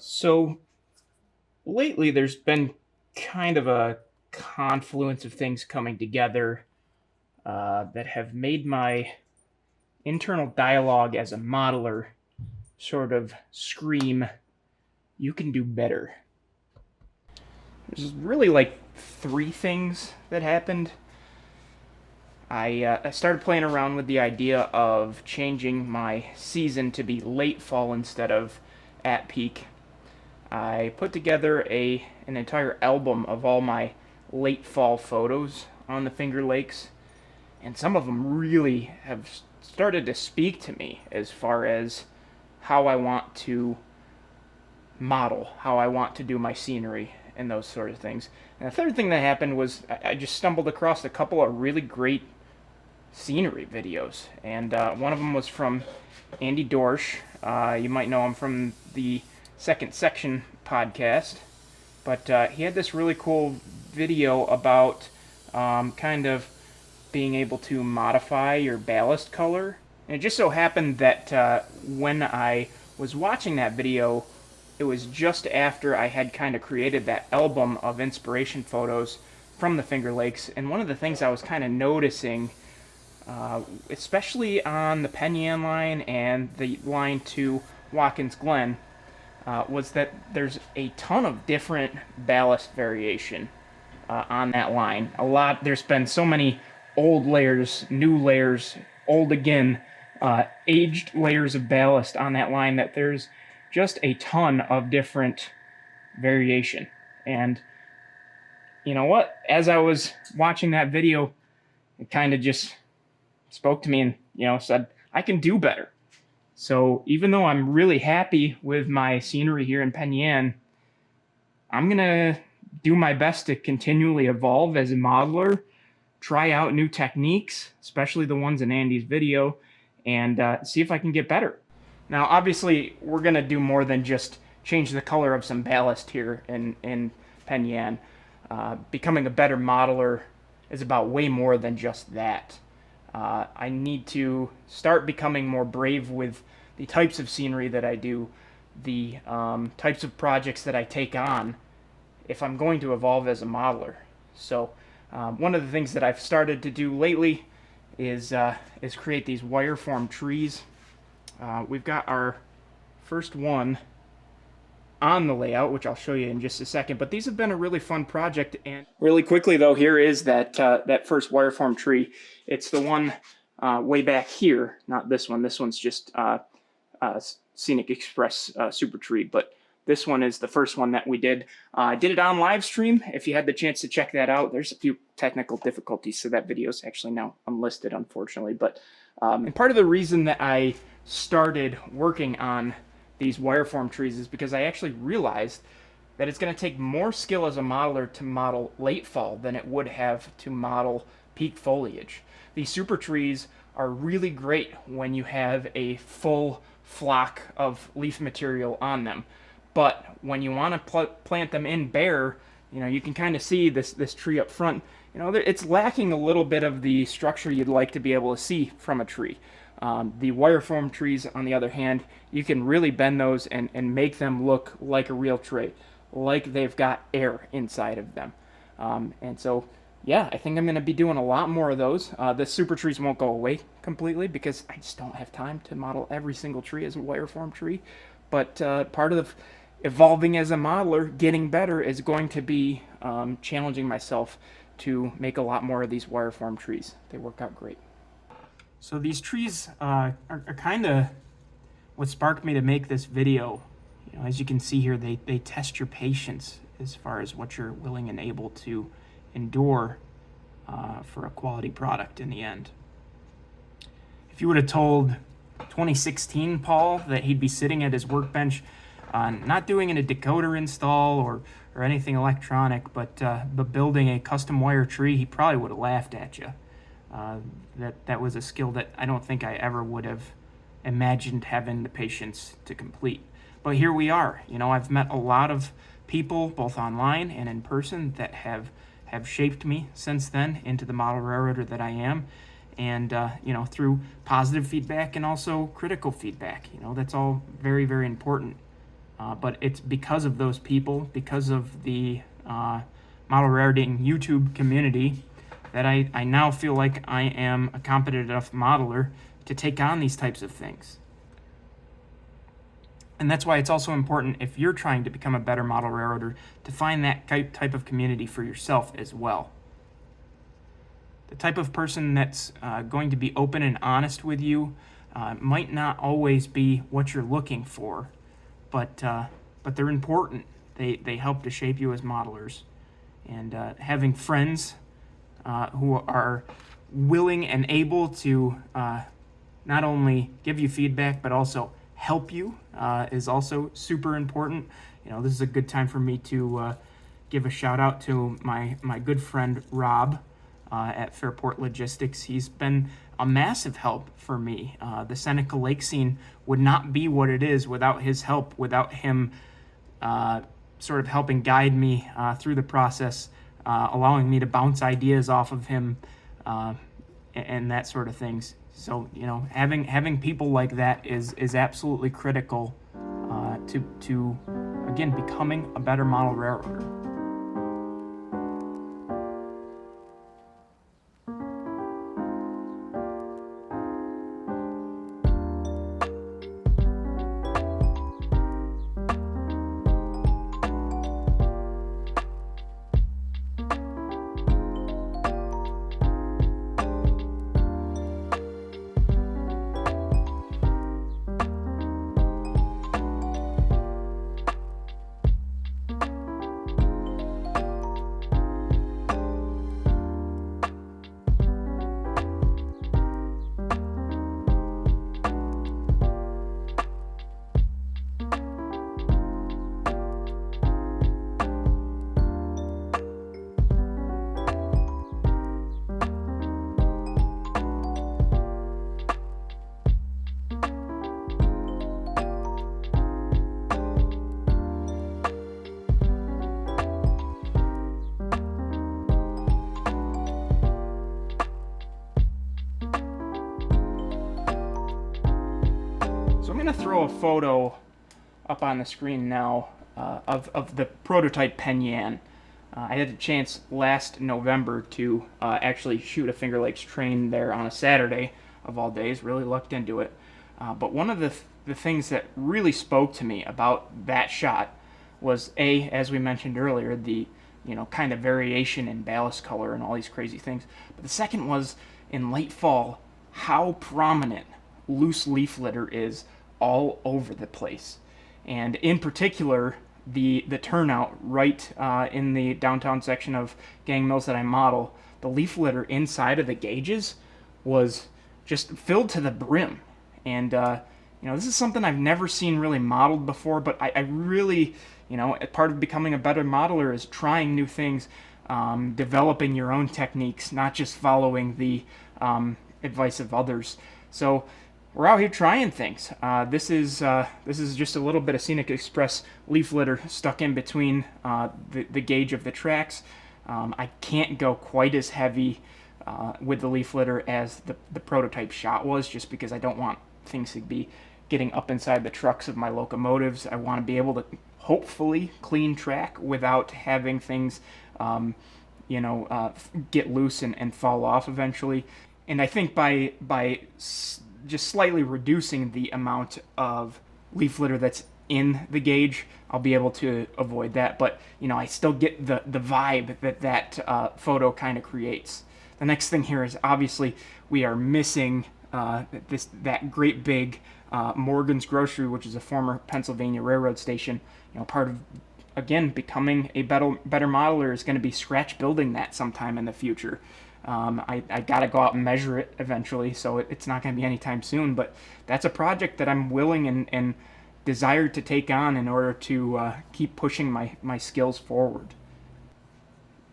So lately, there's been kind of a confluence of things coming together that have made my internal dialogue as a modeler sort of scream, "You can do better." There's really like three things that happened. I started playing around with the idea of changing my season to be late fall instead of at peak. I put together an entire album of all my late fall photos on the Finger Lakes, and some of them really have started to speak to me as far as how I want to model, how I want to do my scenery, and those sort of things. And the third thing that happened was I just stumbled across a couple of really great scenery videos, and one of them was from Andy Dorsch. You might know him from the Second Section podcast, but he had this really cool video about kind of being able to modify your ballast color. And it just so happened that when I was watching that video, it was just after I had kind of created that album of inspiration photos from the Finger Lakes. And one of the things I was kind of noticing, especially on the Penn Yan line and the line to Watkins Glen, was that there's a ton of different ballast variation on that line. There's been so many old layers, new layers, old again, aged layers of ballast on that line that there's just a ton of different variation. And you know what? As I was watching that video, it kind of just spoke to me and, said, I can do better. So even though I'm really happy with my scenery here in Penn Yan, I'm going to do my best to continually evolve as a modeler, try out new techniques, especially the ones in Andy's video, and see if I can get better. Now, obviously, we're going to do more than just change the color of some ballast here in Penn Yan. Becoming a better modeler is about way more than just that. I need to start becoming more brave with the types of scenery that I do, the types of projects that I take on, if I'm going to evolve as a modeler. So one of the things that I've started to do lately is create these wireform trees. We've got our first one on the layout, which I'll show you in just a second. But these have been a really fun project. And really quickly, though, here is that first wireform tree. It's the one way back here, not this one. This one's just Scenic Express Super Tree. But this one is the first one that we did. I did it on live stream. If you had the chance to check that out, there's a few technical difficulties, so that video is actually now unlisted, unfortunately. But and part of the reason that I started working on these wireform trees is because I actually realized that it's going to take more skill as a modeler to model late fall than it would have to model peak foliage. These super trees are really great when you have a full flock of leaf material on them. But when you want to plant them in bare, you can kind of see this tree up front. It's lacking a little bit of the structure you'd like to be able to see from a tree. The wireform trees, on the other hand, you can really bend those and make them look like a real tree, like they've got air inside of them. And so, yeah, I think I'm going to be doing a lot more of those. The super trees won't go away completely because I just don't have time to model every single tree as a wireform tree. But part of evolving as a modeler, getting better, is going to be challenging myself to make a lot more of these wireform trees. They work out great. So these trees are kind of what sparked me to make this video. As you can see here, they test your patience as far as what you're willing and able to endure for a quality product in the end. If you would have told 2016 Paul that he'd be sitting at his workbench not doing a decoder install or anything electronic, but building a custom wire tree, he probably would have laughed at you. That was a skill that I don't think I ever would have imagined having the patience to complete. But here we are. I've met a lot of people, both online and in person, that have shaped me since then into the model railroader that I am. And, through positive feedback and also critical feedback. That's all very, very important. But it's because of those people, because of the model rating YouTube community, that I now feel like I am a competent enough modeler to take on these types of things. And that's why it's also important, if you're trying to become a better model railroader, to find that type of community for yourself as well. The type of person that's going to be open and honest with you might not always be what you're looking for, but they're important. They help to shape you as modelers. And having friends who are willing and able to not only give you feedback but also help you is also super important. This is a good time for me to give a shout out to my good friend Rob at Fairport Logistics. He's been a massive help for me. The Seneca Lake scene would not be what it is without his help, without him sort of helping guide me through the process, allowing me to bounce ideas off of him and that sort of things. So having people like that is absolutely critical to again becoming a better model railroader. So I'm going to throw a photo up on the screen now of the prototype Penyan. I had a chance last November to actually shoot a Finger Lakes train there on a Saturday of all days. Really lucked into it. But one of the things that really spoke to me about that shot was as we mentioned earlier, the kind of variation in ballast color and all these crazy things. But the second was in late fall, how prominent loose leaf litter is all over the place, and in particular the turnout right in the downtown section of Gang Mills that I model. The leaf litter inside of the gauges was just filled to the brim, and this is something I've never seen really modeled before, but I really, part of becoming a better modeler is trying new things, developing your own techniques, not just following the advice of others. So we're out here trying things. This is just a little bit of Scenic Express leaf litter stuck in between the gauge of the tracks. I can't go quite as heavy with the leaf litter as the prototype shot was, just because I don't want things to be getting up inside the trucks of my locomotives. I want to be able to hopefully clean track without having things get loose and fall off eventually. And I think by just slightly reducing the amount of leaf litter that's in the gauge, I'll be able to avoid that. But I still get the vibe that photo kind of creates. The next thing here is obviously we are missing that great big Morgan's Grocery, which is a former Pennsylvania railroad station. Part of, again, becoming a better modeler is going to be scratch building that sometime in the future. I got to go out and measure it eventually, so it's not going to be anytime soon, but that's a project that I'm willing and desire to take on in order to keep pushing my skills forward.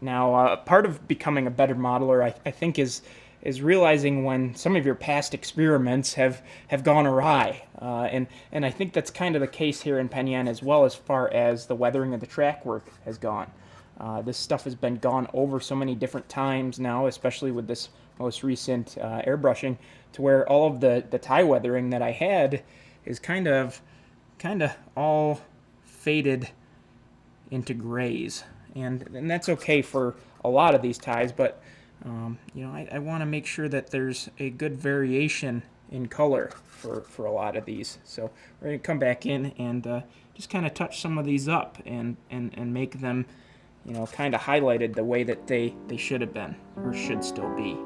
Now, part of becoming a better modeler, I think, is realizing when some of your past experiments have gone awry, and I think that's kind of the case here in Penyan as well, as far as the weathering of the track work has gone. This stuff has been gone over so many different times now, especially with this most recent airbrushing, to where all of the tie weathering that I had is kind of all faded into grays, and that's okay for a lot of these ties, but you know, I want to make sure that there's a good variation in color for a lot of these. So we're going to come back in and just kind of touch some of these up and make them, you know, kind of highlighted the way that they should have been or should still be.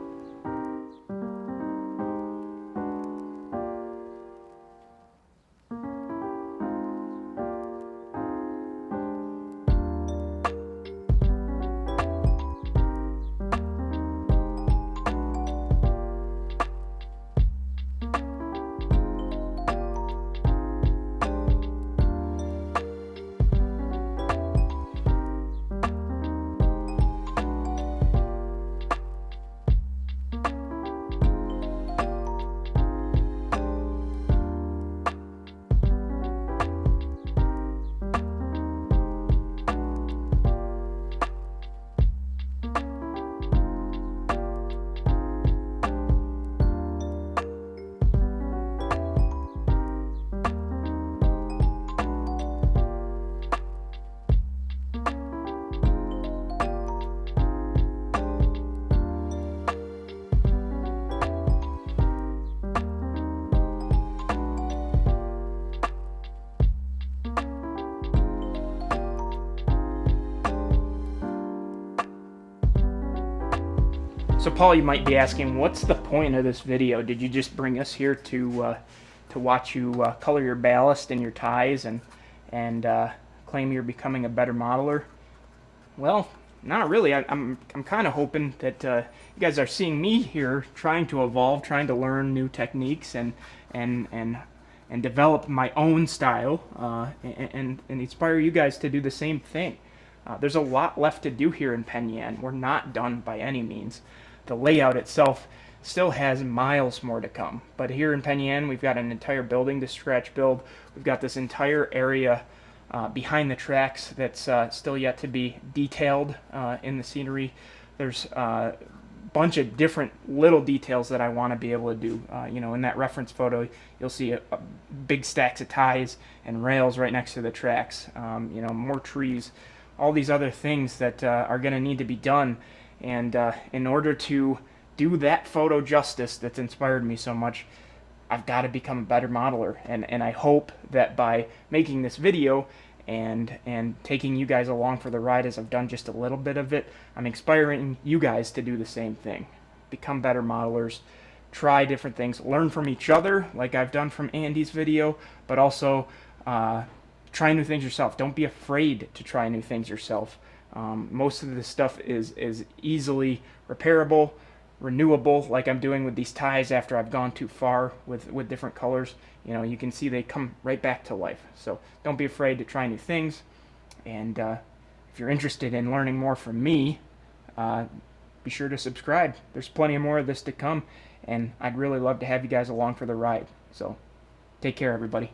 So Paul, you might be asking, what's the point of this video? Did you just bring us here to watch you color your ballast and your ties and claim you're becoming a better modeler? Well, not really. I'm kind of hoping that you guys are seeing me here trying to evolve, trying to learn new techniques and develop my own style and inspire you guys to do the same thing. There's a lot left to do here in Penn. We're not done by any means. The layout itself still has miles more to come. But here in Penn, we've got an entire building to scratch build. We've got this entire area behind the tracks that's still yet to be detailed in the scenery. There's a bunch of different little details that I want to be able to do. You know, in that reference photo, you'll see a big stacks of ties and rails right next to the tracks. You know, more trees, all these other things that are going to need to be done. And in order to do that photo justice that's inspired me so much, I've got to become a better modeler. And I hope that by making this video and taking you guys along for the ride as I've done just a little bit of it, I'm inspiring you guys to do the same thing. Become better modelers, try different things, learn from each other like I've done from Andy's video, but also try new things yourself. Don't be afraid to try new things yourself. Most of this stuff is easily repairable, renewable, like I'm doing with these ties after I've gone too far with different colors. You know, you can see they come right back to life. So don't be afraid to try new things. And if you're interested in learning more from me, be sure to subscribe. There's plenty more of this to come, and I'd really love to have you guys along for the ride. So take care, everybody.